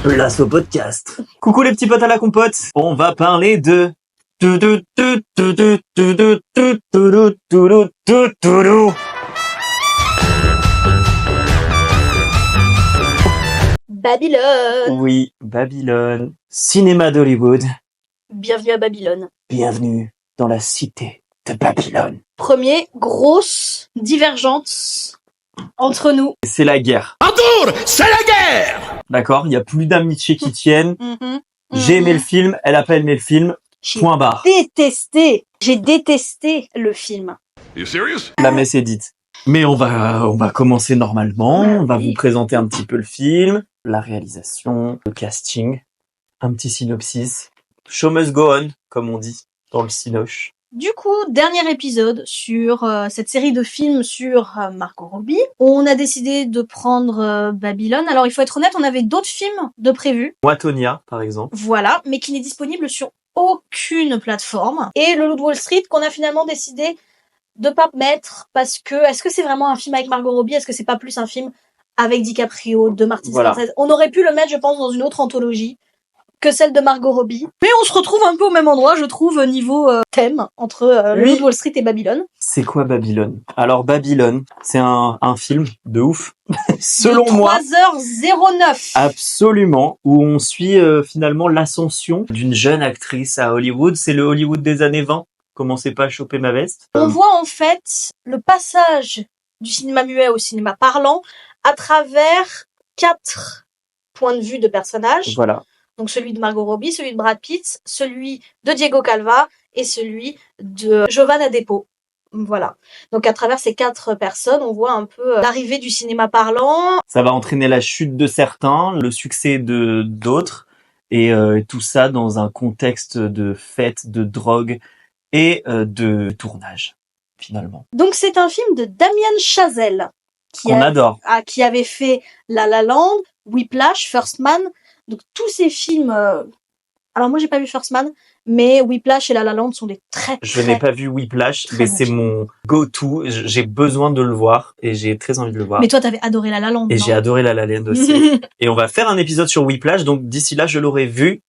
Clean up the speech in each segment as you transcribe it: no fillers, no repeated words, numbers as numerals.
Place au podcast. Coucou les petits potes à la compote. On va parler de... Babylone. Oui, Babylone. Cinéma d'Hollywood. Bienvenue à Babylone. Bienvenue dans la cité de Babylone. Premier, grosse divergence entre nous. C'est la guerre. Arthur, c'est la guerre! D'accord, il y a plus d'amitié qui tiennent. Mhm. J'ai aimé le film, elle a pas aimé le film. J'ai Point barre. J'ai détesté le film. You serious? La messe est dite. Mais on va commencer normalement. On va Oui. vous présenter un petit peu le film, la réalisation, le casting, un petit synopsis. Show must go on, comme on dit dans le cinoche. Du coup, dernier épisode sur cette série de films sur Margot Robbie. On a décidé de prendre Babylone. Alors, il faut être honnête, on avait d'autres films de prévus. Moi, Tonya, par exemple. Voilà, mais qui n'est disponible sur aucune plateforme. Et le Loup de Wall Street qu'on a finalement décidé de pas mettre parce que est-ce que c'est vraiment un film avec Margot Robbie? Est-ce que c'est pas plus un film avec DiCaprio, de Martin Voilà. Scorsese? On aurait pu le mettre, je pense, dans une autre anthologie que celle de Margot Robbie. Mais on se retrouve un peu au même endroit, je trouve, niveau thème entre le Oui. Loup de Wall Street et Babylone. C'est quoi Babylone? Alors Babylone, c'est un film de ouf, selon moi. 3h09. Absolument, où on suit finalement l'ascension d'une jeune actrice à Hollywood. C'est le Hollywood des années 20. Commencez pas à choper ma veste. On voit en fait le passage du cinéma muet au cinéma parlant à travers 4 points de vue de personnages. Voilà. Donc celui de Margot Robbie, celui de Brad Pitt, celui de Diego Calva et celui de Giovanna Depo. Voilà. Donc à travers ces 4 personnes, on voit un peu l'arrivée du cinéma parlant. Ça va entraîner la chute de certains, le succès de d'autres, et tout ça dans un contexte de fête, de drogue et de tournage, finalement. Donc c'est un film de Damien Chazelle Qu'on adore. qui avait fait La La Land, Whiplash, First Man. Donc tous ces films. Alors moi j'ai pas vu First Man, mais Whiplash et La La Land sont des très Je n'ai pas vu Whiplash, mais bons c'est films. mon go-to. J'ai besoin de le voir et j'ai très envie de le voir. Mais toi t'avais adoré La La Land. Et non? j'ai adoré La La Land aussi. Et on va faire un épisode sur Whiplash, donc d'ici là, je l'aurai vu,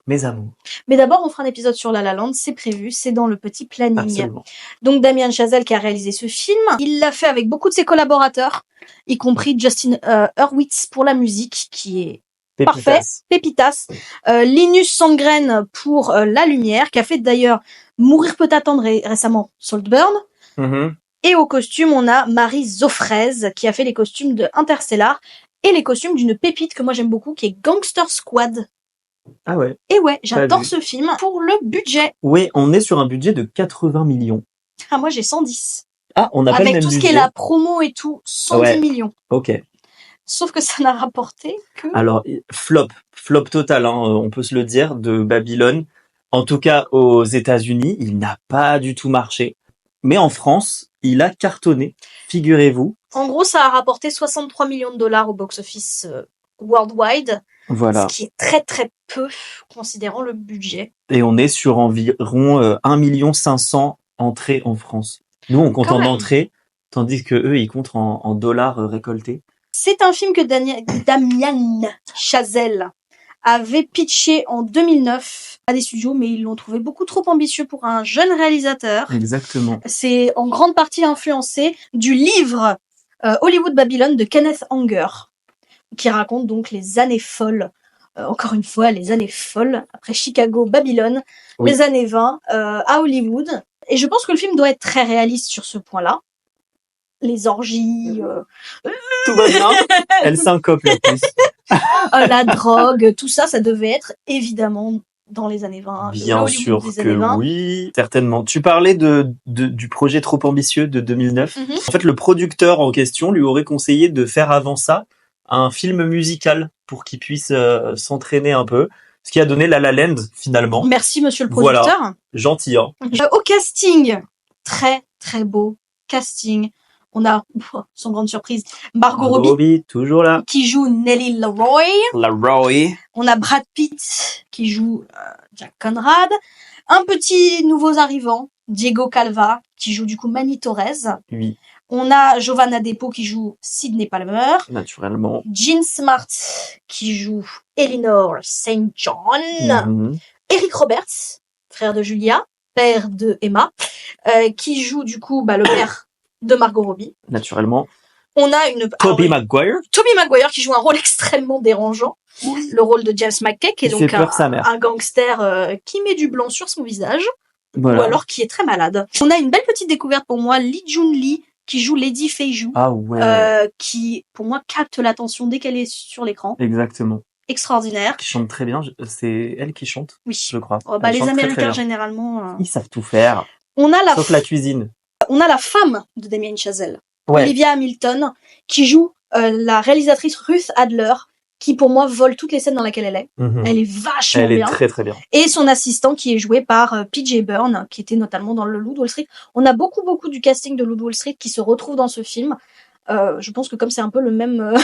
mes amours. Mais d'abord on fera un épisode sur La La Land, c'est prévu, c'est dans le petit planning. Absolument. Donc Damien Chazelle qui a réalisé ce film, il l'a fait avec beaucoup de ses collaborateurs, y compris Justin Hurwitz pour la musique, qui est parfait, pépitas. Linus Sandgren pour la lumière, qui a fait d'ailleurs Mourir peut attendre récemment Saltburn. Mhm. Et au costume, on a Marie Zofrez, qui a fait les costumes de Interstellar et les costumes d'une pépite que moi j'aime beaucoup, qui est Gangster Squad. Ah ouais. Et ouais, j'adore vu. ce film pour le budget. Oui, on est sur un budget de 80 millions. Ah, moi j'ai 110. Ah, on n'a pas le Avec même tout ce budget. qui est la promo et tout, 110 Ouais. millions. Ok. Sauf que ça n'a rapporté que... Alors, flop total, hein, on peut se le dire, de Babylone. En tout cas, aux États-Unis, il n'a pas du tout marché. Mais en France, il a cartonné, figurez-vous. En gros, ça a rapporté 63 millions de dollars au box-office worldwide, Voilà. ce qui est très très peu, considérant le budget. Et on est sur environ 1 500 000 entrées en France. Nous, on compte Quand en même. entrées, tandis que eux, ils comptent en dollars récoltés. C'est un film que Damien Chazelle avait pitché en 2009 à des studios, mais ils l'ont trouvé beaucoup trop ambitieux pour un jeune réalisateur. Exactement. C'est en grande partie influencé du livre Hollywood Babylone de Kenneth Anger, qui raconte donc les années folles, encore une fois, les années folles, après Chicago, Babylone, Oui. les années 20 à Hollywood. Et je pense que le film doit être très réaliste sur ce point-là. Les orgies, Tout va bien. Elle syncope la puce. la drogue, tout ça, ça devait être évidemment dans les années 20. Bien Hollywood sûr des que années 20. oui, certainement. Tu parlais du projet trop ambitieux de 2009. Mhm. En fait, le producteur en question lui aurait conseillé de faire avant ça un film musical pour qu'il puisse s'entraîner un peu. Ce qui a donné La La Land, finalement. Merci, monsieur le Voilà. producteur. Gentil, hein. Au casting, très très beau casting. On a, sans grande surprise, Margot Robbie toujours là. qui joue Nellie Leroy. La Roy. On a Brad Pitt qui joue Jack Conrad. Un petit nouveau arrivant, Diego Calva, qui joue du coup Manny Torres. Oui. On a Giovanna Depo qui joue Sydney Palmer. Naturellement. Jean Smart qui joue Eleanor St. John. Eric Roberts, frère de Julia, père de Emma, qui joue du coup le père de Margot Robbie. Naturellement. On a une Tobey Maguire qui joue un rôle extrêmement dérangeant, le rôle de James McKay, qui est donc un gangster qui met du blanc sur son visage, ou alors qui est très malade. On a une belle petite découverte pour moi, Lee Jun Lee, qui joue Lady Feiju, qui pour moi capte l'attention dès qu'elle est sur l'écran. Exactement. Extraordinaire. Qui chante très bien, c'est elle qui chante, oui. Je crois. Les Américains généralement... Ils savent tout faire, sauf la cuisine. On a la femme de Damien Chazelle. Olivia Hamilton, qui joue la réalisatrice Ruth Adler, qui pour moi vole toutes les scènes dans lesquelles elle est. Elle est vachement bien. Elle est très très bien. Et son assistant qui est joué par PJ Byrne, qui était notamment dans le Loup de Wall Street. On a beaucoup du casting de Loup de Wall Street qui se retrouve dans ce film. Je pense que comme c'est un peu le même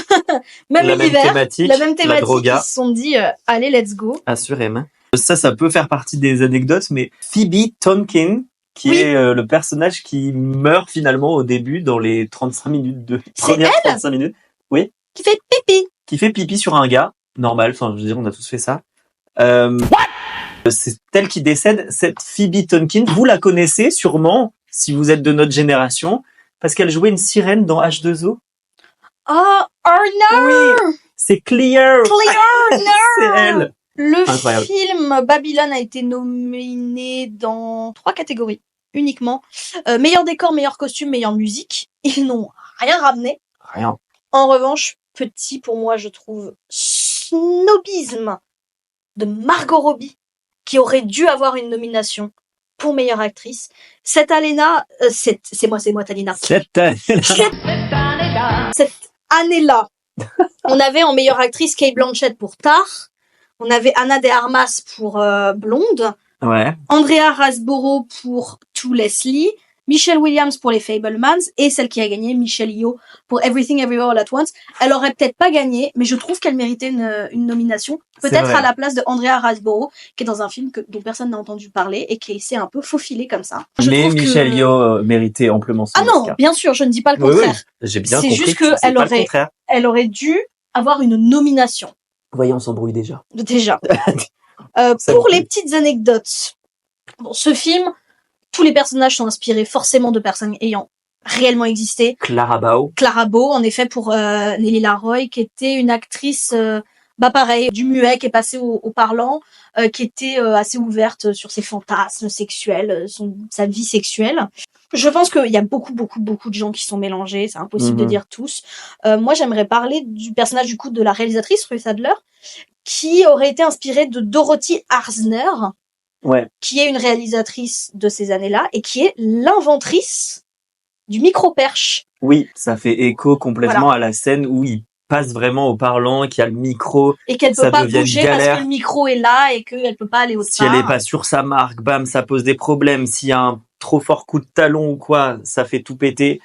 univers, la même thématique, ils se sont dit allez let's go. Assurément. Ça peut faire partie des anecdotes, mais Phoebe Tonkin, qui est le personnage qui meurt finalement au début dans les 35 minutes de première 35 minutes. Oui. Qui fait pipi. Qui fait pipi sur un gars. Normal. Enfin, je veux dire, on a tous fait ça. C'est elle qui décède. Cette Phoebe Tonkin, vous la connaissez sûrement si vous êtes de notre génération, parce qu'elle jouait une sirène dans H2O. Oh, Arna! Oui. C'est Clear. Clear, no. C'est elle. Le film Babylone a été nominé dans 3 catégories uniquement. Meilleur décor, meilleur costume, meilleure musique. Ils n'ont rien ramené. Rien. En revanche, petit pour moi, je trouve, snobisme de Margot Robbie, qui aurait dû avoir une nomination pour meilleure actrice. Cette Alena, c'est moi, Talina. Cette année-là, on avait en meilleure actrice Cate Blanchett pour Tar. On avait Ana de Armas pour Blonde. Ouais. Andrea Riseborough pour To Leslie. Michelle Williams pour les Fabelmans. Et celle qui a gagné, Michelle Yeoh pour Everything Everywhere All at Once. Elle aurait peut-être pas gagné, mais je trouve qu'elle méritait une nomination. Peut-être à la place de Andrea Riseborough, qui est dans un film dont personne n'a entendu parler et qui s'est un peu faufilé comme ça. Mais Michelle Yeoh méritait amplement son Oscar. Ah non, bien sûr, je ne dis pas le contraire. Oui. J'ai bien compris. C'est juste qu'elle aurait dû avoir une nomination. Voyons, on s'embrouille déjà. Pour les petites anecdotes, ce film, tous les personnages sont inspirés forcément de personnes ayant réellement existé. Clara Bow, en effet, pour Nellie Laroy, qui était une actrice, pareil, du muet, qui est passée au parlant, qui était assez ouverte sur ses fantasmes sexuels, sa vie sexuelle. Je pense qu'il y a beaucoup de gens qui sont mélangés, c'est impossible de dire tous. Moi, j'aimerais parler du personnage du coup de la réalisatrice Ruth Adler, qui aurait été inspirée de Dorothy Arzner, qui est une réalisatrice de ces années-là et qui est l'inventrice du micro-perche. Oui, ça fait écho complètement à la scène où il passe vraiment au parlant, qu'il y a le micro, et qu'elle peut pas bouger parce que le micro est là et qu'elle peut pas aller autre part. Si elle est pas sur sa marque, bam, ça pose des problèmes. S'il y a un trop fort coup de talon ou quoi, ça fait tout péter.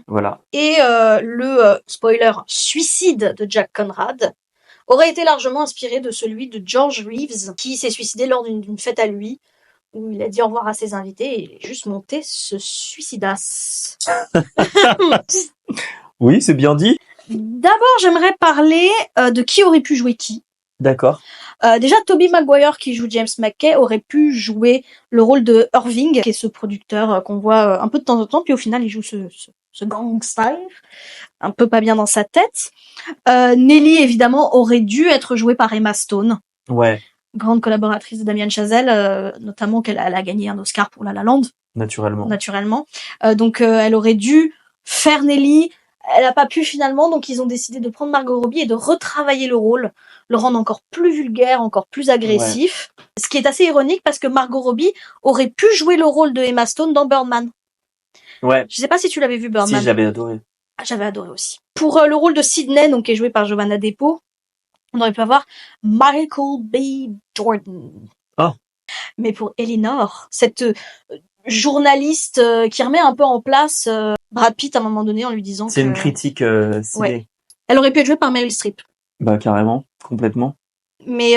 Voilà. Et le spoiler suicide de Jack Conrad aurait été largement inspiré de celui de George Reeves, qui s'est suicidé lors d'une fête à lui, où il a dit au revoir à ses invités et il est juste monté ce suicidasse. Oui, c'est bien dit. D'abord, j'aimerais parler de qui aurait pu jouer qui. D'accord. Déjà, Tobey Maguire, qui joue James McKay, aurait pu jouer le rôle de Irving, qui est ce producteur qu'on voit un peu de temps en temps, puis au final, il joue ce gangster, un peu pas bien dans sa tête. Nelly, évidemment, aurait dû être jouée par Emma Stone. Ouais. Grande collaboratrice de Damien Chazelle, notamment qu'elle a gagné un Oscar pour La La Land. Naturellement. Donc, elle aurait dû faire Nelly. Elle a pas pu finalement, donc ils ont décidé de prendre Margot Robbie et de retravailler le rôle, le rendre encore plus vulgaire, encore plus agressif. Ouais. Ce qui est assez ironique parce que Margot Robbie aurait pu jouer le rôle de Emma Stone dans Birdman. Ouais. Je sais pas si tu l'avais vu, Birdman. Si, j'avais adoré. J'avais adoré aussi. Pour le rôle de Sydney, donc qui est joué par Giovanna Depo, on aurait pu avoir Michael B. Jordan. Oh. Mais pour Eleanor, cette journaliste qui remet un peu en place Brad Pitt à un moment donné en lui disant c'est une critique ciblée. Ouais. Elle aurait pu être jouée par Meryl Streep. Bah carrément, complètement. Mais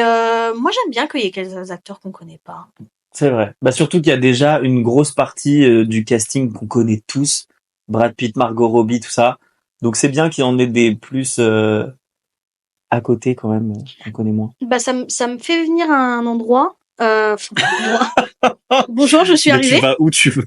moi j'aime bien qu'il y ait quelques acteurs qu'on connaît pas. C'est vrai. Bah surtout qu'il y a déjà une grosse partie du casting qu'on connaît tous. Brad Pitt, Margot Robbie, tout ça. Donc c'est bien qu'il y en ait des plus à côté quand même, qu'on connaît moins. Bah ça me fait venir à un endroit. Bonjour, je suis Mais arrivée. tu vas où tu veux.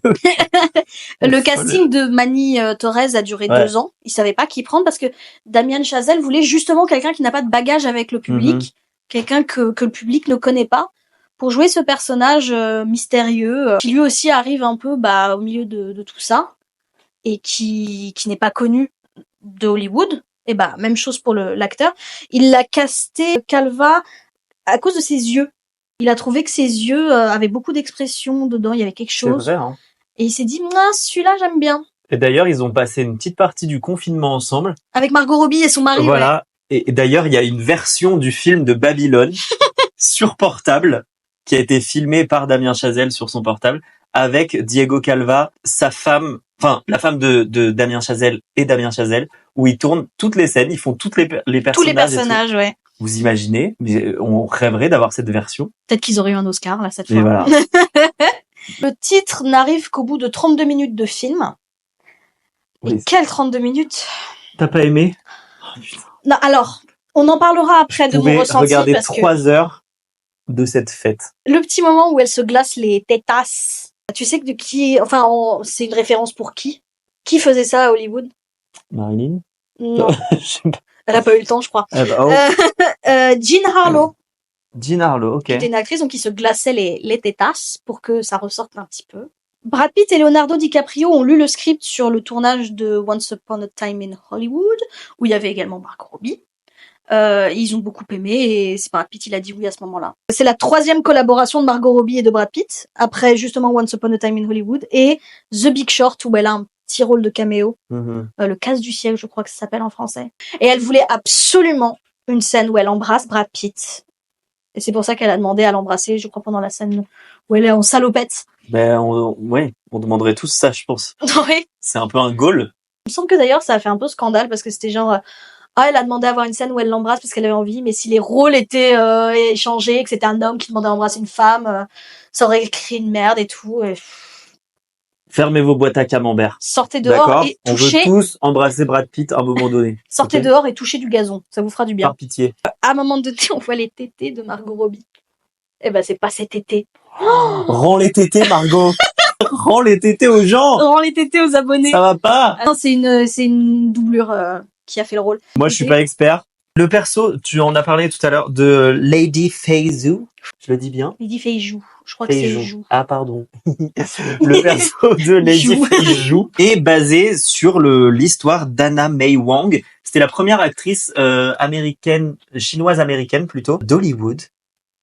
Le casting de Manny Torres a duré 2 ans. Ils savaient pas qui prendre parce que Damien Chazelle voulait justement quelqu'un qui n'a pas de bagage avec le public, quelqu'un que le public ne connaît pas, pour jouer ce personnage mystérieux qui lui aussi arrive un peu au milieu de tout ça et qui n'est pas connu de Hollywood. Et même chose pour l'acteur. Il l'a casté Calva à cause de ses yeux. Il a trouvé que ses yeux avaient beaucoup d'expression dedans, il y avait quelque chose. C'est vrai, hein. Et il s'est dit, celui-là, j'aime bien. Et d'ailleurs, ils ont passé une petite partie du confinement ensemble. Avec Margot Robbie et son mari, Voilà. Ouais. Et d'ailleurs, il y a une version du film de Babylone sur portable qui a été filmée par Damien Chazelle sur son portable avec Diego Calva, sa femme, enfin, la femme de Damien Chazelle et Damien Chazelle, où ils tournent toutes les scènes, ils font toutes les personnages. Tous les personnages, ouais. Vous imaginez, mais on rêverait d'avoir cette version. Peut-être qu'ils auraient eu un Oscar, là, cette fois. Et voilà. Le titre n'arrive qu'au bout de 32 minutes de film. Et quelles 32 minutes? T'as pas aimé? Oh, putain. Non, alors, on en parlera après de mon ressenti. Regarder parce 3 heures de cette fête. Le petit moment où elle se glace les tétasses. Tu sais que de qui, c'est une référence pour qui? Qui faisait ça à Hollywood? Marilyn? Non. Elle a pas eu le temps, je crois. Jean Harlow. Jean Harlow, ok. Qui était une actrice, donc qui se glaçait les tétasses pour que ça ressorte un petit peu. Brad Pitt et Leonardo DiCaprio ont lu le script sur le tournage de Once Upon a Time in Hollywood, où il y avait également Margot Robbie. Ils ont beaucoup aimé et c'est Brad Pitt, il a dit oui à ce moment-là. C'est la 3e collaboration de Margot Robbie et de Brad Pitt, après justement Once Upon a Time in Hollywood et The Big Short, où elle a un petit rôle de caméo. Le casse du ciel, je crois que ça s'appelle en français. Et elle voulait absolument une scène où elle embrasse Brad Pitt. Et c'est pour ça qu'elle a demandé à l'embrasser, je crois, pendant la scène où elle est en salopette. On demanderait tous ça, je pense. Oui. C'est un peu un goal. Il me semble que d'ailleurs, ça a fait un peu scandale parce que c'était genre, elle a demandé à avoir une scène où elle l'embrasse parce qu'elle avait envie, mais si les rôles étaient échangés, que c'était un homme qui demandait à embrasser une femme, ça aurait créé une merde et tout. Et... Fermez vos boîtes à camembert. Sortez dehors et touchez. On veut tous embrasser Brad Pitt à un moment donné. Sortez dehors et touchez du gazon. Ça vous fera du bien. Par pitié. À un moment donné, on voit les tétés de Margot Robbie. Eh ben, c'est pas ces tétés. Rends les tétés, Margot. Rends les tétés aux gens. Rends les tétés aux abonnés. Ça va pas. Ah non, c'est une doublure qui a fait le rôle. Moi, je suis pas expert. Le perso, tu en as parlé tout à l'heure, de Lady Feyzou. Je le dis bien? Lady Feyzou. Je crois que c'est Jou. Ah, pardon. Le perso de Lady Feyzou est basé sur l'histoire d'Anna May Wong. C'était la première actrice chinoise-américaine plutôt, d'Hollywood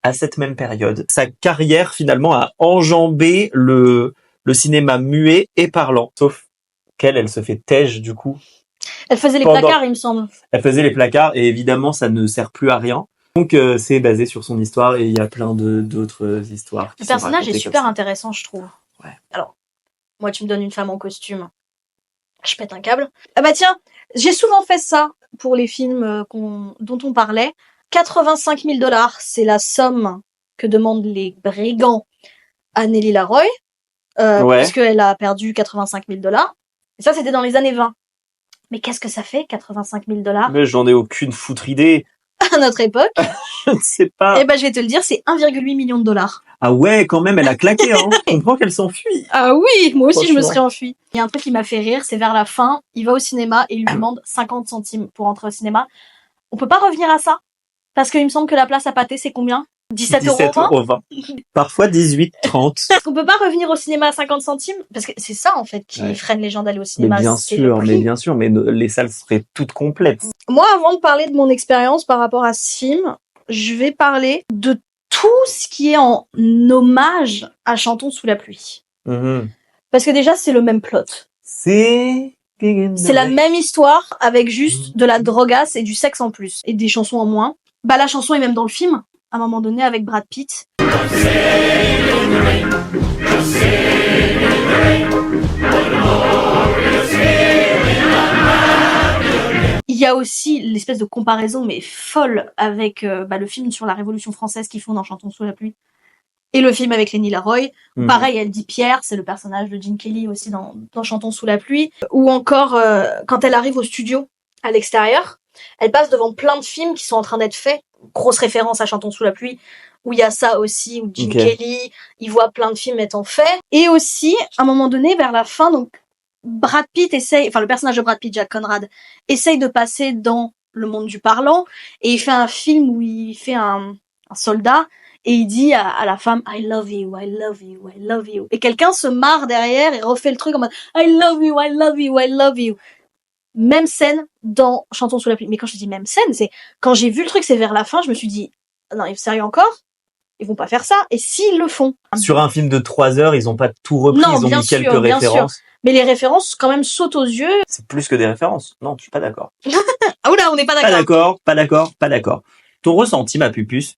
à cette même période. Sa carrière, finalement, a enjambé le cinéma muet et parlant. Sauf qu'elle se fait têche, du coup. Elle faisait les placards, il me semble. Elle faisait les placards et évidemment, ça ne sert plus à rien. Donc c'est basé sur son histoire et il y a plein d'autres histoires. Le personnage est super intéressant, je trouve. Ouais. Alors, moi tu me donnes une femme en costume, je pète un câble. Ah bah tiens, j'ai souvent fait ça pour les films dont on parlait. 85 000 $, c'est la somme que demandent les brigands à Nelly Laroy, puisqu'elle a perdu 85 000 $. Et ça, c'était dans les années 20. Mais qu'est-ce que ça fait, 85 000 $? Mais j'en ai aucune foutre idée. À notre époque. Je ne sais pas. Eh ben, je vais te le dire, c'est 1,8 million de $. Ah ouais, quand même, elle a claqué, hein. Je comprends qu'elle s'enfuit. Ah oui, moi aussi, je me serais enfuie. Il y a un truc qui m'a fait rire, c'est vers la fin, il va au cinéma et il lui demande 50 centimes pour entrer au cinéma. On peut pas revenir à ça? Parce qu'il me semble que la place à pâté, c'est combien? 17,20 €. Parfois 18,30 €. Est-ce qu'on peut pas revenir au cinéma à 50 centimes? Parce que c'est ça, en fait, qui freine les gens d'aller au cinéma. Mais bien sûr, mais les salles seraient toutes complètes. Moi, avant de parler de mon expérience par rapport à ce film, je vais parler de tout ce qui est en hommage à Chantons sous la pluie. Parce que déjà, c'est le même plot. C'est la même histoire avec juste de la drogasse et du sexe en plus. Et des chansons en moins. Bah, la chanson est même dans le film, à un moment donné, avec Brad Pitt. Il y a aussi l'espèce de comparaison, mais folle, avec le film sur la Révolution française qu'ils font dans Chantons sous la pluie. Et le film avec Lenny Leroy, Mhm. pareil, elle dit Pierre, c'est le personnage de Gene Kelly aussi dans Chantons sous la pluie. Ou encore, quand elle arrive au studio, à l'extérieur, elle passe devant plein de films qui sont en train d'être faits. Grosse référence à Chantons sous la pluie, où il y a ça aussi, où Gene Ok. Kelly, il voit plein de films étant faits. Et aussi, à un moment donné, vers la fin, donc, Brad Pitt le personnage de Brad Pitt, Jack Conrad, essaye de passer dans le monde du parlant, et il fait un film où il fait un soldat, et il dit à la femme, I love you, I love you, I love you. Et quelqu'un se marre derrière et refait le truc en mode, I love you, I love you, I love you. Même scène dans Chantons sous la pluie. Mais quand je dis même scène, c'est, quand j'ai vu le truc, c'est vers la fin, je me suis dit, non, sérieux encore? Ils vont pas faire ça. Et s'ils le font. Sur un film de 3 heures, ils ont pas tout repris, Non, ils ont bien mis sûr, quelques bien sûr. références. Mais les références, quand même, sautent aux yeux. C'est plus que des références. Non, je suis pas d'accord. Ah oula, on n'est pas Pas d'accord. d'accord, pas d'accord, pas d'accord. Ton ressenti, ma pupuce.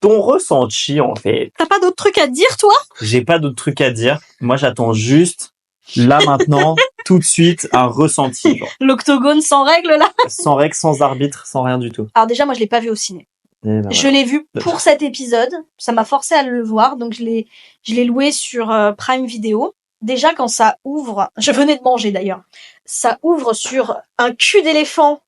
Ton ressenti, en fait. T'as pas d'autres trucs à dire, toi? J'ai pas d'autres trucs à dire. Moi, j'attends juste, là, maintenant, tout de suite, un ressenti. Genre. L'octogone sans règle, là? Sans règle, sans arbitre, sans rien du tout. Alors déjà, moi, je l'ai pas vu au ciné. Et ben Je voilà. l'ai vu pour cet épisode. Ça m'a forcé à le voir. Donc, je l'ai loué sur Prime Video. Déjà, quand ça ouvre, je venais de manger d'ailleurs, ça ouvre sur un cul d'éléphant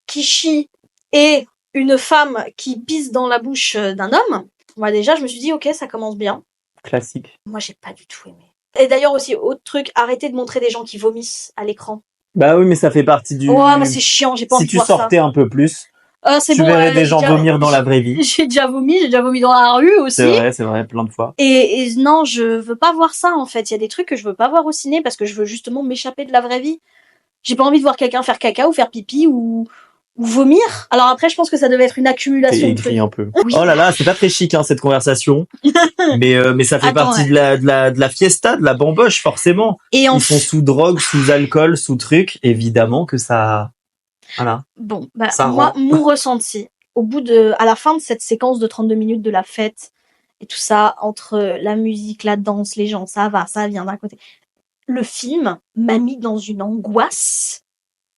qui chie et une femme qui pisse dans la bouche d'un homme. Moi, déjà, je me suis dit, ok, ça commence bien. Classique. Moi, j'ai pas du tout aimé. Et d'ailleurs aussi, autre truc, arrêtez de montrer des gens qui vomissent à l'écran. Bah oui, mais ça fait partie du... Ouais, mais c'est chiant, j'ai pas Si envie de tu voir ça. sortais un peu plus, C'est tu bon, verrais des j'ai gens déjà- vomir dans la vraie vie. J'ai déjà vomi dans la rue aussi. C'est vrai, plein de fois. Et non, je veux pas voir ça en fait. Il y a des trucs que je veux pas voir au ciné parce que je veux justement m'échapper de la vraie vie. J'ai pas envie de voir quelqu'un faire caca ou faire pipi ou vomir. Alors après, je pense que ça devait être une T'es accumulation de écrit trucs. un peu. Oui. Oh là là, c'est pas très chic hein, cette conversation. mais ça fait Attends, partie ouais. de la fiesta, de la bamboche forcément. Et Ils sont sous drogue, sous alcool, sous trucs. Évidemment que ça, voilà. bon, bah, Ça moi, rend. mon ressenti, à la fin de cette séquence de 32 minutes de la fête et tout ça, entre la musique, la danse, les gens, ça va, ça vient d'un côté. Le film m'a mis dans une angoisse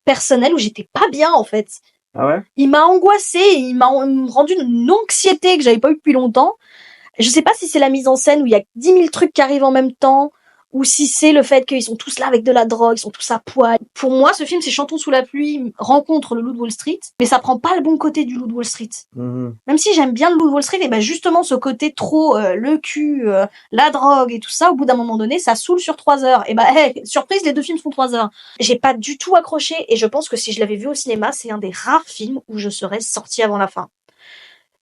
personnelle où j'étais pas bien en fait. Ah ouais. Il m'a angoissée, il m'a rendu une anxiété que j'avais pas eu depuis longtemps. Je sais pas si c'est la mise en scène où il y a 10 000 trucs qui arrivent en même temps, ou si c'est le fait qu'ils sont tous là avec de la drogue, ils sont tous à poil. Pour moi, ce film, c'est Chantons sous la pluie, rencontre le Loup de Wall Street, mais ça prend pas le bon côté du Loup de Wall Street. Mhm. Même si j'aime bien le Loup de Wall Street, et ben justement ce côté trop le cul, la drogue et tout ça, au bout d'un moment donné, ça saoule sur 3 heures. Et ben, surprise, les deux films font 3 heures. J'ai pas du tout accroché, et je pense que si je l'avais vu au cinéma, c'est un des rares films où je serais sortie avant la fin.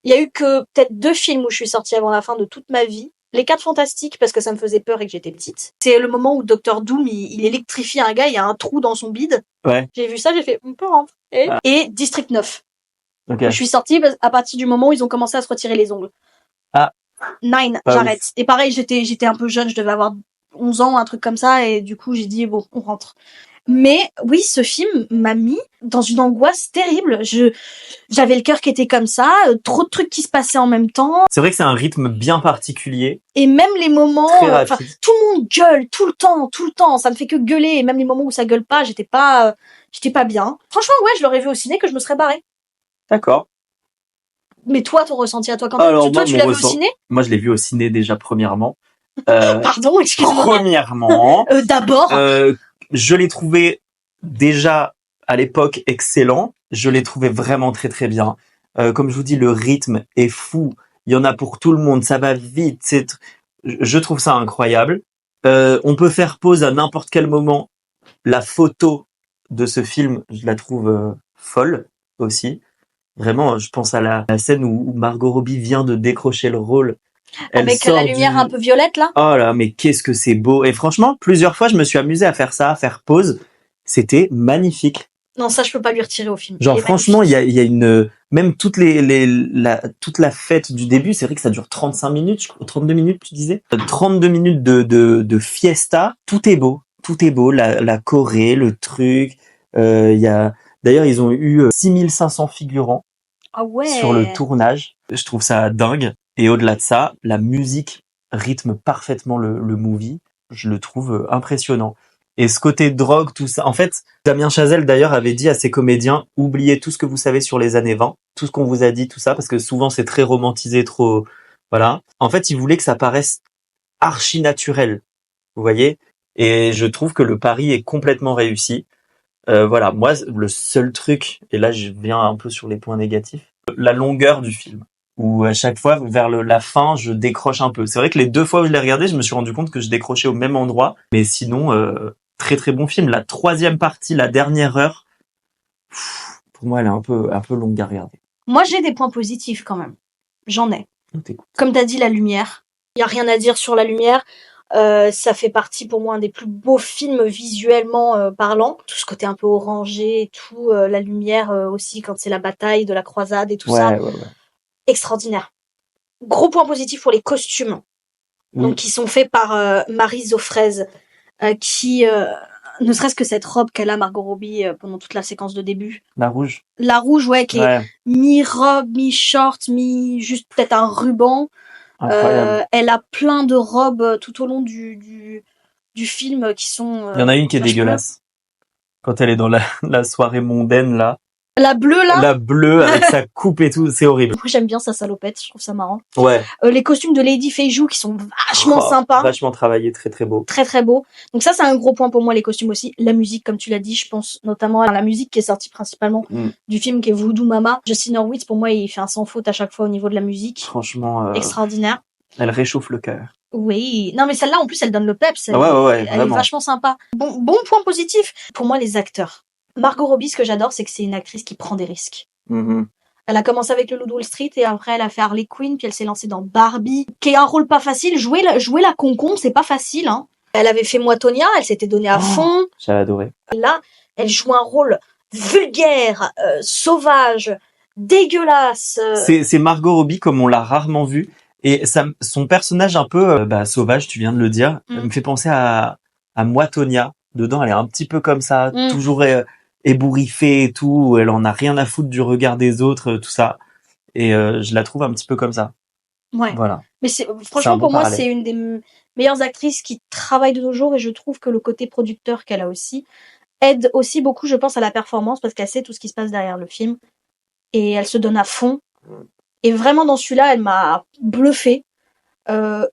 Il y a eu que peut-être 2 films où je suis sortie avant la fin de toute ma vie. Les 4 Fantastiques, parce que ça me faisait peur et que j'étais petite. C'est le moment où Dr Doom, il électrifie un gars, il y a un trou dans son bide. Ouais. J'ai vu ça, j'ai fait, on peut rentrer. Et District 9. Ok. Je suis sortie à partir du moment où ils ont commencé à se retirer les ongles. Ah. 9, Pas j'arrête. ouf. Et pareil, j'étais un peu jeune, je devais avoir 11 ans, un truc comme ça, et du coup, j'ai dit, bon, on rentre. Mais oui, ce film m'a mis dans une angoisse terrible. J'avais le cœur qui était comme ça, trop de trucs qui se passaient en même temps. C'est vrai que c'est un rythme bien particulier, Et même les moments, très rapide. tout le monde gueule tout le temps. Ça ne fait que gueuler. Et même les moments où ça gueule pas, j'étais pas bien. Franchement, ouais, je l'aurais vu au ciné que je me serais barrée. D'accord. Mais toi, ton ressenti à toi quand Alors, toi, moi, tu mon l'as vu au ressent- ciné? Moi, je l'ai vu au ciné déjà premièrement. Pardon, excuse-moi. Premièrement, D'abord, je l'ai trouvé déjà à l'époque excellent. Je l'ai trouvé vraiment très très bien. Comme je vous dis, le rythme est fou. Il y en a pour tout le monde. Ça va vite. Je trouve ça incroyable. On peut faire pause à n'importe quel moment. La photo de ce film, je la trouve folle aussi. Vraiment, je pense à la scène où Margot Robbie vient de décrocher le rôle. Elle avec sort la lumière un peu violette, là. Oh là, mais qu'est-ce que c'est beau. Et franchement, plusieurs fois, je me suis amusé à faire ça, à faire pause. C'était magnifique. Non, ça, je peux pas lui retirer au film. Genre, Il est franchement, il magnifique. y a une, même toute la fête du début, c'est vrai que ça dure 35 minutes, je crois, 32 minutes, tu disais? 32 minutes de fiesta. Tout est beau. Tout est beau. La Corée, le truc. D'ailleurs, ils ont eu 6500 figurants Ah ouais. sur le tournage. Je trouve ça dingue. Et au-delà de ça, la musique rythme parfaitement le movie. Je le trouve impressionnant. Et ce côté drogue, tout ça. En fait, Damien Chazelle, d'ailleurs, avait dit à ses comédiens, oubliez tout ce que vous savez sur les années 20, tout ce qu'on vous a dit, tout ça, parce que souvent c'est très romantisé, trop Voilà. En fait, il voulait que ça paraisse archi naturel. Vous voyez? Et je trouve que le pari est complètement réussi. Voilà. Moi, le seul truc, et là, je viens un peu sur les points négatifs, la longueur du film. Où à chaque fois, vers la fin, je décroche un peu. C'est vrai que les 2 fois où je l'ai regardé, je me suis rendu compte que je décrochais au même endroit. Mais sinon, très très bon film. La 3e partie, la dernière heure, pour moi, elle est un peu longue à regarder. Moi, j'ai des points positifs quand même. J'en ai. On t'écoute. Comme t'as dit, la lumière. Il y a rien à dire sur la lumière. Ça fait partie pour moi un des plus beaux films visuellement parlant. Tout ce côté un peu orangé et tout, la lumière aussi quand c'est la bataille de la croisade et tout ça. Ouais. Extraordinaire. Gros point positif pour les costumes. Oui. Donc qui sont faits par Marie Zofrez, qui ne serait-ce que cette robe qu'elle a, Margot Robbie, pendant toute la séquence de début. La rouge. La rouge, ouais, qui est mi-robe, mi-short, juste peut-être un ruban. Elle a plein de robes tout au long du film qui sont. Il y en a une qui est dégueulasse. Quand elle est dans la soirée mondaine là. La bleue là. La bleue avec sa coupe et tout, c'est horrible. Moi j'aime bien sa salopette, je trouve ça marrant. Ouais. Les costumes de Lady Feijoo qui sont vachement sympas. Vachement travaillés, très très beau. Très très beau. Donc ça c'est un gros point pour moi, les costumes aussi. La musique, comme tu l'as dit, je pense notamment à la musique qui est sortie principalement du film qui est Voodoo Mama. Justin Hurwitz, pour moi, il fait un sans faute à chaque fois au niveau de la musique. Franchement. Extraordinaire. Elle réchauffe le cœur. Oui. Non mais celle-là en plus elle donne le peps. Ouais, elle est vachement sympa. Bon point positif. Pour moi, les acteurs. Margot Robbie, ce que j'adore, c'est que c'est une actrice qui prend des risques. Elle a commencé avec le Loup de Wall Street et après elle a fait Harley Quinn, puis elle s'est lancée dans Barbie, qui est un rôle pas facile. Jouer la concombre, c'est pas facile, hein. Elle avait fait Moi, Tonya, elle s'était donnée à fond. J'ai adoré. Là, elle joue un rôle vulgaire, sauvage, dégueulasse. C'est Margot Robbie comme on l'a rarement vue. Et son personnage un peu sauvage, tu viens de le dire, me fait penser à Moi, Tonya. Dedans, elle est un petit peu comme ça, toujours ébouriffée et tout. Elle en a rien à foutre du regard des autres, tout ça. Et je la trouve un petit peu comme ça. Ouais. Voilà. Mais franchement, pour moi, c'est une des meilleures actrices qui travaille de nos jours, et je trouve que le côté producteur qu'elle a aussi aide aussi beaucoup, je pense, à la performance, parce qu'elle sait tout ce qui se passe derrière le film et elle se donne à fond. Et vraiment, dans celui-là, elle m'a bluffée.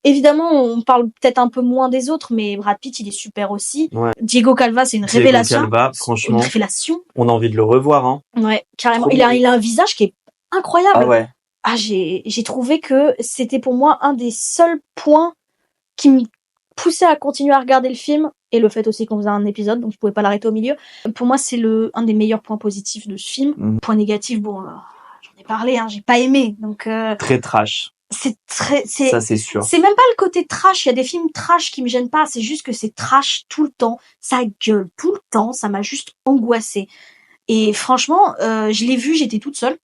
Évidemment, on parle peut-être un peu moins des autres, mais Brad Pitt, il est super aussi. Ouais. Diego Calva, c'est une révélation. Diego Calva, franchement. Une révélation. On a envie de le revoir, hein. Ouais, carrément. Il a un visage qui est incroyable. Ah ouais. Ah, j'ai trouvé que c'était pour moi un des seuls points qui me poussait à continuer à regarder le film, et le fait aussi qu'on faisait un épisode, donc je pouvais pas l'arrêter au milieu. Pour moi, c'est un des meilleurs points positifs de ce film. Point négatif, bon, j'en ai parlé, hein, j'ai pas aimé, donc. Très trash. Ça, c'est sûr. C'est même pas le côté trash. Il y a des films trash qui me gênent pas. C'est juste que c'est trash tout le temps. Ça gueule tout le temps. Ça m'a juste angoissée. Et franchement, je l'ai vu, j'étais toute seule.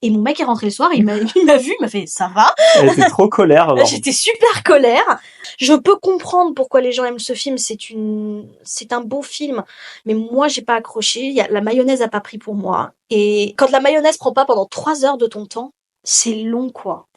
Et mon mec est rentré le soir, il m'a vu, il m'a fait, ça va? Elle était trop colère, alors. J'étais super colère. Je peux comprendre pourquoi les gens aiment ce film. C'est un beau film. Mais moi, j'ai pas accroché. La mayonnaise a pas pris pour moi. Et quand la mayonnaise prend pas pendant 3 heures de ton temps, c'est long, quoi.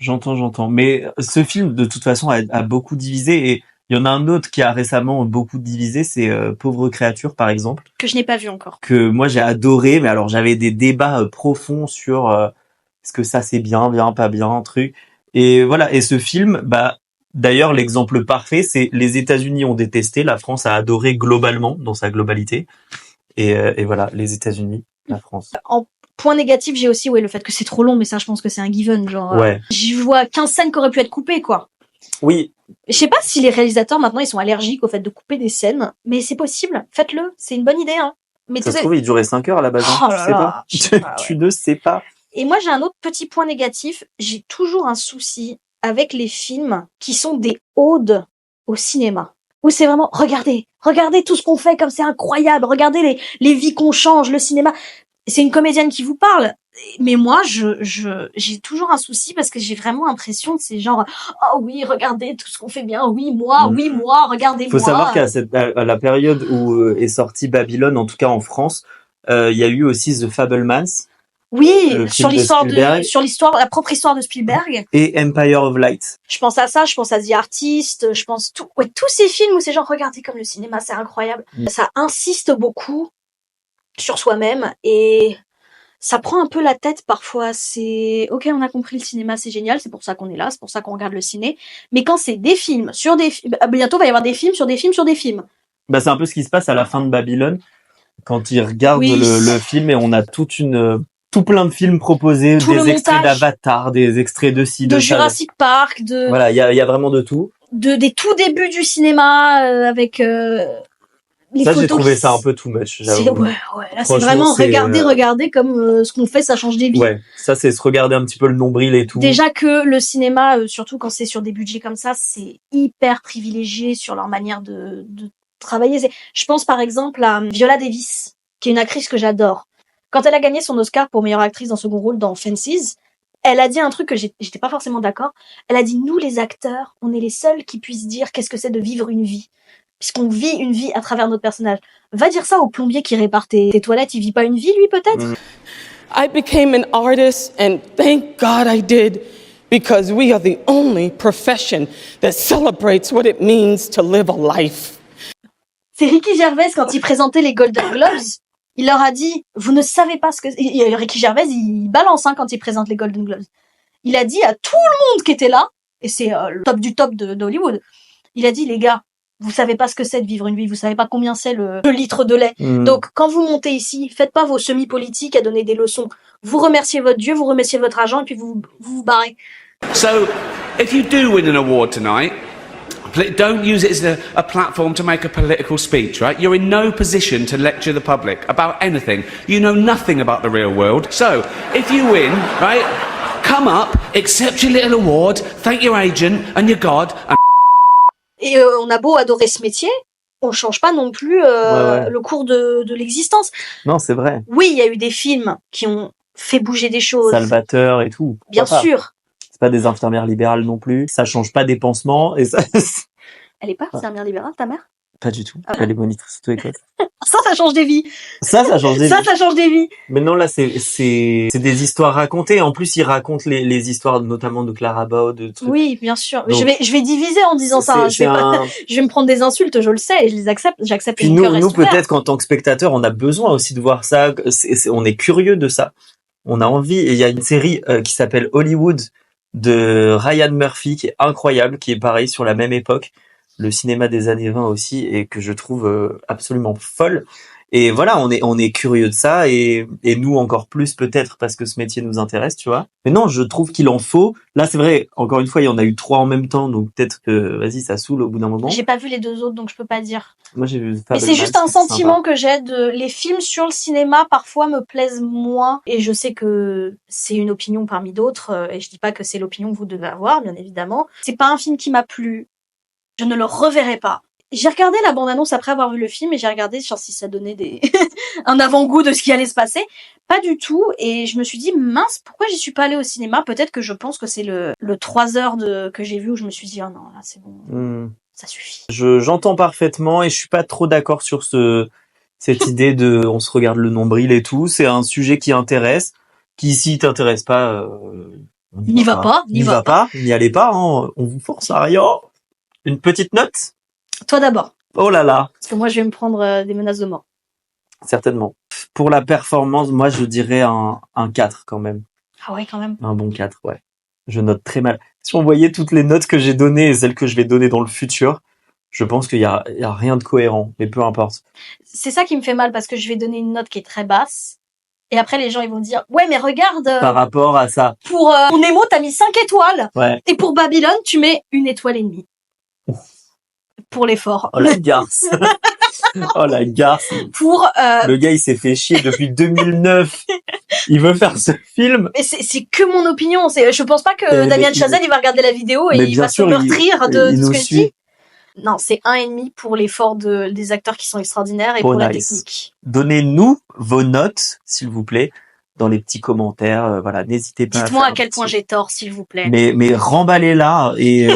J'entends. Mais ce film, de toute façon, a beaucoup divisé, et il y en a un autre qui a récemment beaucoup divisé, c'est Pauvre créature, par exemple. Que je n'ai pas vu encore. Que moi, j'ai adoré, mais alors j'avais des débats profonds sur est-ce que ça c'est bien, pas bien, truc. Et voilà, et ce film, d'ailleurs, l'exemple parfait, c'est les États-Unis ont détesté, la France a adoré globalement, dans sa globalité. Et voilà, les États-Unis, la France. En point négatif, j'ai aussi le fait que c'est trop long, mais ça, je pense que c'est un given. Genre, ouais. J'y vois 15 scènes qui auraient pu être coupées, quoi. Oui. Je sais pas si les réalisateurs, maintenant, ils sont allergiques au fait de couper des scènes, mais c'est possible. Faites-le. C'est une bonne idée, hein. Mais ça se trouve, il durait 5 heures à la base. Oh là tu sais pas. Tu ne sais pas. Et moi, j'ai un autre petit point négatif. J'ai toujours un souci avec les films qui sont des odes au cinéma. Où c'est vraiment, regardez tout ce qu'on fait comme c'est incroyable. Regardez les vies qu'on change, le cinéma. C'est une comédienne qui vous parle. Mais moi, j'ai toujours un souci parce que j'ai vraiment l'impression que c'est genre, oh oui, regardez tout ce qu'on fait bien. Oui, moi, regardez-moi. Faut savoir qu'à la période où est sorti Babylone, en tout cas en France, il y a eu aussi The Fabelmans. Oui, sur la propre histoire de Spielberg. Et Empire of Light. Je pense à ça, je pense à The Artist, je pense tous ces films où c'est genre, regardez comme le cinéma, c'est incroyable. Ça insiste beaucoup sur soi-même, et ça prend un peu la tête parfois. C'est ok, on a compris, le cinéma c'est génial, c'est pour ça qu'on est là, c'est pour ça qu'on regarde le ciné. Mais quand c'est des films sur des films, bientôt il va y avoir des films sur des films sur des films. Bah, c'est un peu ce qui se passe à la fin de Babylone, quand ils regardent Oui. le film et on a tout plein de films proposés, Tout des le extraits montage. d'Avatar, des extraits de ci, De de ça. Jurassic Park, de Voilà, il y a vraiment de tout. des tout débuts du cinéma avec les Ça, photos. j'ai trouvé qui- ça un peu too much, C'est j'avoue. ouais, là c'est Franchement, vraiment c'est, regarder comme ce qu'on fait, ça change des vies. Ouais, ça c'est se regarder un petit peu le nombril et tout. Déjà que le cinéma, surtout quand c'est sur des budgets comme ça, c'est hyper privilégié sur leur manière de travailler. Je pense par exemple à Viola Davis, qui est une actrice que j'adore. Quand elle a gagné son Oscar pour meilleure actrice dans second rôle dans Fences, elle a dit un truc que j'étais pas forcément d'accord. Elle a dit, nous les acteurs, on est les seuls qui puissent dire qu'est-ce que c'est de vivre une vie. Puisqu'on vit une vie à travers notre personnage. Va dire ça au plombier qui répare tes toilettes, il vit pas une vie lui peut-être? I became an artist, and thank God I did, because we are the only profession that celebrates what it means to live a life. C'est Ricky Gervais quand il présentait les Golden Globes. Il leur a dit, vous ne savez pas ce que... Et Ricky Gervais, il balance quand il présente les Golden Globes. Il a dit à tout le monde qui était là, et c'est le top du top d'Hollywood, il a dit, les gars, vous savez pas ce que c'est de vivre une vie, vous savez pas combien c'est le litre de lait. Donc, quand vous montez ici, faites pas vos semi-politiques à donner des leçons. Vous remerciez votre Dieu, vous remerciez votre argent, et puis vous barrez. So, if you do win an award tonight, don't use it as a platform to make a political speech, right? You're in no position to lecture the public about anything. You know nothing about the real world. So, if you win, right, come up, accept your little award, thank your agent and your God, and Et on a beau adorer ce métier, on change pas non plus le cours de l'existence. Non, c'est vrai. Oui, il y a eu des films qui ont fait bouger des choses. Salvateur et tout. Bien sûr. C'est pas des infirmières libérales non plus. Ça change pas des pansements et ça. Elle est pas infirmière libérale, ta mère? Pas du tout. Elle est monitrice auto-école. Ça change des vies. Ça change des vies. Ça change des vies. Mais non, là, c'est des histoires racontées. En plus, ils racontent les histoires, notamment de Clara Bow, de trucs. Oui, bien sûr. Donc, je vais diviser en disant ça. Hein. Je vais me prendre des insultes, je le sais, et je les accepte. J'accepte. Puis nous peut-être qu'en tant que spectateurs, on a besoin aussi de voir ça. On est curieux de ça. On a envie. Et il y a une série qui s'appelle Hollywood de Ryan Murphy qui est incroyable, qui est pareil sur la même époque, le cinéma des années 20 aussi, et que je trouve absolument folle. Et voilà, on est curieux de ça, et nous encore plus peut-être parce que ce métier nous intéresse, tu vois. Mais non, je trouve qu'il en faut. Là, c'est vrai, encore une fois, il y en a eu 3 en même temps, donc peut-être que, vas-y, ça saoule au bout d'un moment. J'ai pas vu les 2 autres, donc je peux pas dire. Moi, j'ai vu. Mais c'est juste un sentiment que j'ai les films sur le cinéma parfois me plaisent moins, et je sais que c'est une opinion parmi d'autres, et je dis pas que c'est l'opinion que vous devez avoir, bien évidemment. C'est pas un film qui m'a plu. Je ne le reverrai pas. J'ai regardé la bande-annonce après avoir vu le film et j'ai regardé genre si ça donnait un avant-goût de ce qui allait se passer. Pas du tout. Et je me suis dit, mince, pourquoi j'y suis pas allée au cinéma? Peut-être que je pense que c'est le 3 heures que j'ai vu où je me suis dit, oh non, là c'est bon. Ça suffit. J'entends parfaitement et je suis pas trop d'accord sur cette idée de on se regarde le nombril et tout. C'est un sujet qui intéresse, qui si t'intéresse pas, n'y va pas. N'y allez pas, hein. On vous force à rien. Une petite note? Toi d'abord. Oh là là. Parce que moi, je vais me prendre des menaces de mort. Certainement. Pour la performance, moi, je dirais un 4 quand même. Ah ouais, quand même. Un bon 4, ouais. Je note très mal. Si on voyait toutes les notes que j'ai données et celles que je vais donner dans le futur, je pense qu'il y a rien de cohérent, mais peu importe. C'est ça qui me fait mal parce que je vais donner une note qui est très basse. Et après, les gens, ils vont dire, ouais, mais regarde. Par rapport à ça. Pour mon Nemo, t'as mis 5 étoiles. Ouais. Et pour Babylone, tu mets 1,5 étoile. Pour l'effort. Oh la garce. Oh la garce. Pour le gars, il s'est fait chier depuis 2009. Il veut faire ce film. Mais c'est que mon opinion. Je pense pas que Damien Chazelle il va regarder la vidéo et il va se meurtrir de ce que je dis. Non, c'est 1,5 pour l'effort des acteurs qui sont extraordinaires et pour la technique. Donnez-nous vos notes, s'il vous plaît, dans les petits commentaires. Voilà, n'hésitez pas. Dites-moi à quel point j'ai tort, s'il vous plaît. Mais remballez-la et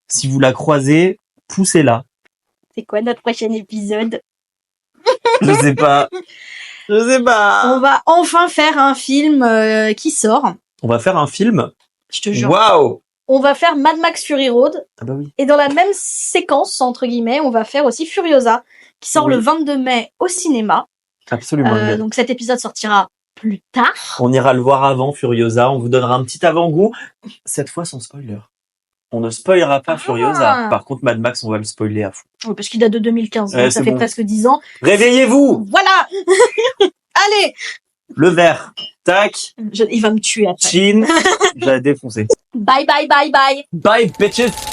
si vous la croisez, poussez-la. C'est quoi notre prochain épisode? Je sais pas. On va enfin faire un film qui sort. On va faire un film. Je te jure. Waouh! On va faire Mad Max Fury Road. Ah bah oui. Et dans la même séquence, entre guillemets, on va faire aussi Furiosa, qui sort le 22 mai au cinéma. Absolument. Donc cet épisode sortira plus tard. On ira le voir avant Furiosa, on vous donnera un petit avant-goût, cette fois sans spoiler. On ne spoilera pas Furiosa. Par contre, Mad Max, on va le spoiler à fond. Oui, parce qu'il date de 2015, donc ça fait presque 10 ans. Réveillez-vous! Voilà. Allez. Le verre. Tac. Il va me tuer après. Chin. J'ai défoncé. Bye bye bye bye. Bye bitches!